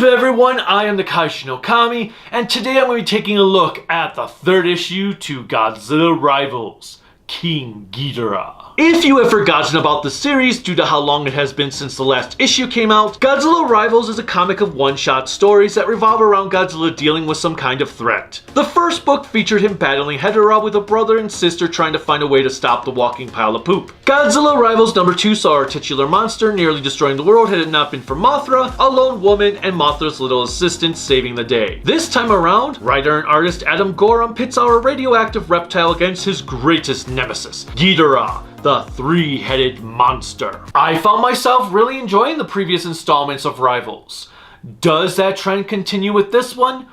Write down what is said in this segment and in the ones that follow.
everyone, I am the Kaiju no Kami, and today I'm going to be taking a look at the third issue to Godzilla Rivals, King Ghidorah. If you have forgotten about the series due to how long it has been since the last issue came out, Godzilla Rivals is a comic of one-shot stories that revolve around Godzilla dealing with some kind of threat. The first book featured him battling Hedorah with a brother and sister trying to find a way to stop the walking pile of poop. Godzilla Rivals number 2 saw our titular monster nearly destroying the world had it not been for Mothra, a lone woman, and Mothra's little assistant saving the day. This time around, writer and artist Adam Gorham pits our radioactive reptile against his greatest nemesis, Ghidorah, the three-headed monster. I found myself really enjoying the previous installments of Rivals. Does that trend continue with this one?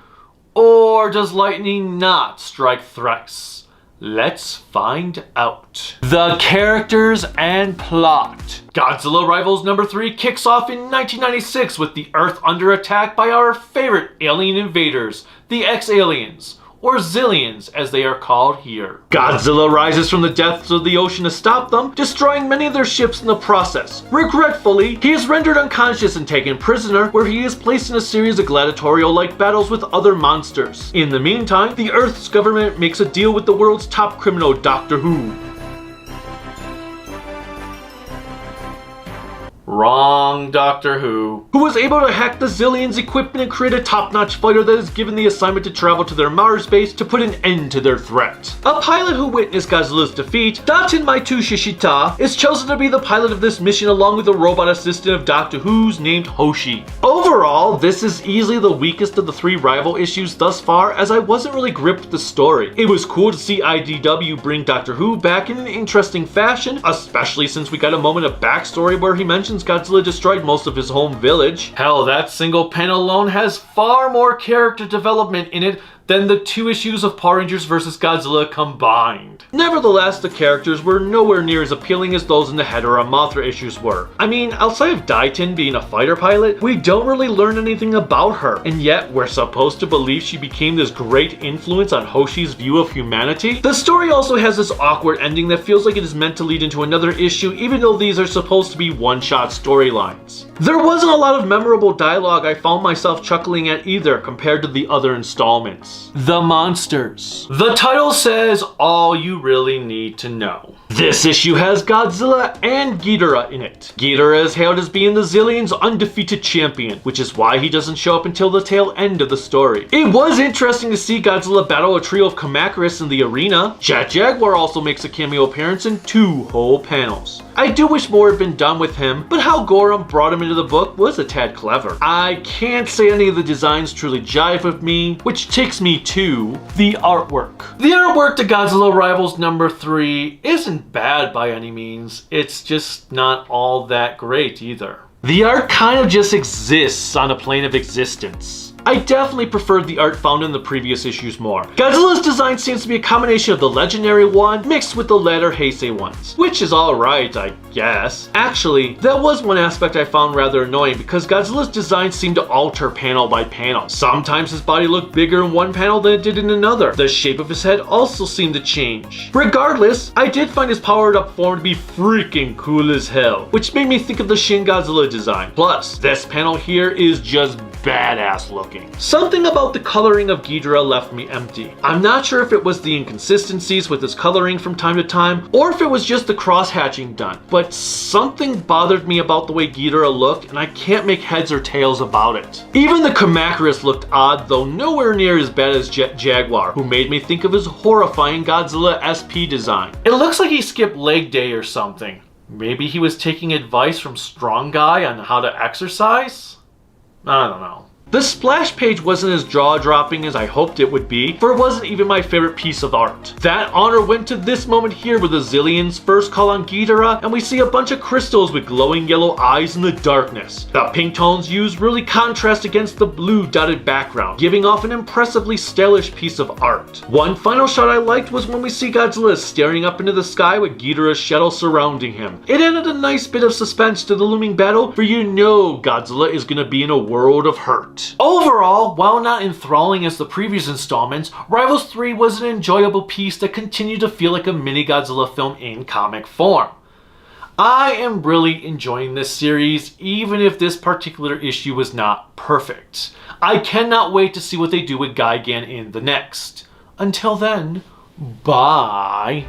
Or does lightning not strike thrice? Let's find out. The characters and plot. Godzilla Rivals number 3 kicks off in 1996 with the Earth under attack by our favorite alien invaders, the X-Aliens, or Zillions as they are called here. Godzilla rises from the depths of the ocean to stop them, destroying many of their ships in the process. Regretfully, he is rendered unconscious and taken prisoner, where he is placed in a series of gladiatorial-like battles with other monsters. In the meantime, the Earth's government makes a deal with the world's top criminal, Doctor Who. Wrong Doctor Who was able to hack the Zillions' equipment and create a top-notch fighter that is given the assignment to travel to their Mars base to put an end to their threat. A pilot who witnessed Godzilla's defeat, Daten Maitu Shishita, is chosen to be the pilot of this mission along with a robot assistant of Doctor Who's named Hoshi. Overall, this is easily the weakest of the 3 rival issues thus far, as I wasn't really gripped with the story. It was cool to see IDW bring Doctor Who back in an interesting fashion, especially since we got a moment of backstory where he mentions Godzilla destroyed most of his home village. Hell, that single panel alone has far more character development in it than the 2 issues of Power Rangers vs. Godzilla combined. Nevertheless, the characters were nowhere near as appealing as those in the Hedorah Mothra issues were. I mean, outside of Daiten being a fighter pilot, we don't really learn anything about her, and yet we're supposed to believe she became this great influence on Hoshi's view of humanity. The story also has this awkward ending that feels like it is meant to lead into another issue, even though these are supposed to be one-shot storylines. There wasn't a lot of memorable dialogue I found myself chuckling at either compared to the other installments. The monsters. The title says all you really need to know. This issue has Godzilla and Ghidorah in it. Ghidorah is hailed as being the Zillions' undefeated champion, which is why he doesn't show up until the tail end of the story. It was interesting to see Godzilla battle a trio of Kamacuras in the arena. Jet Jaguar also makes a cameo appearance in 2 whole panels. I do wish more had been done with him, but how Gorham brought him into the book was a tad clever. I can't say any of the designs truly jive with me, which takes me to the artwork. The artwork to Godzilla Rivals number 3 isn't bad by any means, it's just not all that great either. The art kind of just exists on a plane of existence. I definitely preferred the art found in the previous issues more. Godzilla's design seems to be a combination of the legendary one mixed with the latter Heisei ones, which is alright, I guess. Actually, that was one aspect I found rather annoying because Godzilla's design seemed to alter panel by panel. Sometimes his body looked bigger in one panel than it did in another. The shape of his head also seemed to change. Regardless, I did find his powered up form to be freaking cool as hell, which made me think of the Shin Godzilla design. Plus, this panel here is just badass looking. Something about the coloring of Ghidorah left me empty. I'm not sure if it was the inconsistencies with his coloring from time to time, or if it was just the cross-hatching done, but something bothered me about the way Ghidorah looked, and I can't make heads or tails about it. Even the Kamacuras looked odd, though nowhere near as bad as Jet Jaguar, who made me think of his horrifying Godzilla SP design. It looks like he skipped leg day or something. Maybe he was taking advice from Strong Guy on how to exercise? I don't know. The splash page wasn't as jaw-dropping as I hoped it would be, for it wasn't even my favorite piece of art. That honor went to this moment here where the Zillions first call on Ghidorah and we see a bunch of crystals with glowing yellow eyes in the darkness. The pink tones used really contrast against the blue dotted background, giving off an impressively stylish piece of art. One final shot I liked was when we see Godzilla staring up into the sky with Ghidorah's shadow surrounding him. It added a nice bit of suspense to the looming battle, for you know Godzilla is gonna be in a world of hurt. Overall, while not enthralling as the previous installments, Rivals 3 was an enjoyable piece that continued to feel like a mini Godzilla film in comic form. I am really enjoying this series, even if this particular issue was not perfect. I cannot wait to see what they do with Gigan in the next. Until then, bye.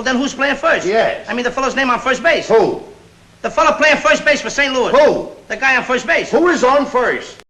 Well, then who's playing first? Yes. I mean, the fellow's name on first base. Who? The fellow playing first base for St. Louis. Who? The guy on first base. Who is on first?